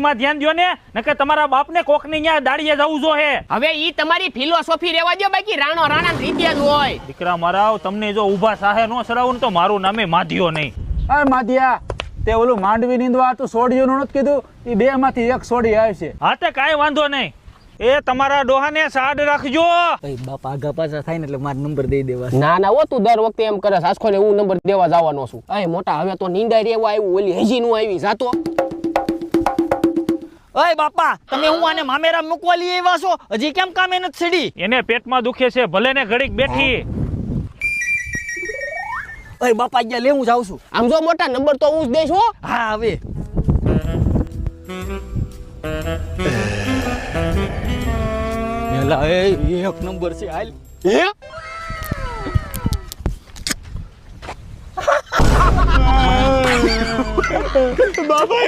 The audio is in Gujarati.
માં ધ્યાન દ્યો ને નકે તમારા બાપને કોકની ન્યા દાડીએ જવું જો હે. હવે ઈ તમારી ફિલોસોફી રેવા દો, બાકી રાણો રાણા રીતે જ હોય. દીકરા મારા તમને જો ઊભા સાહે નો સરાવું ને તો મારું નામે માધ્યો નહીં. અરે માધ્યા, તે ઓલું માંડવી નીંદવા તું સોડિયું નથી કીધું, એ બે માંથી એક સોડી આવશે. હા તે કાંઈ વાંધો નહીં. એ તમારા ડોહાને સાડ રાખજો. ભાઈ બાપ આગા પાછા થાય ને એટલે મારો નંબર દઈ દેવા. ના ના ઓ તું દર વખતે એમ કરે સાસખો ને હું નંબર દેવા જવાનો છું. અય મોટા હવે તો નીંદાઈ રેવા આવ્યું, ઓલી હજી નું આવી જાતો. ઓય બાપા, તમે હું આને મામેરા મૂકવા લઈ આવ્યા છો? હજી કેમ કામે નથી છડી? એને પેટમાં દુખે છે, ભલે ને ઘડીક બેઠી. ઓય બાપા, અહીંયા લેવું જાઉં છું. આમ જો મોટા નંબર તો હું જ દઈશ હો. હા હવે એલા એ એક નંબર છે હાલ. હે બાપા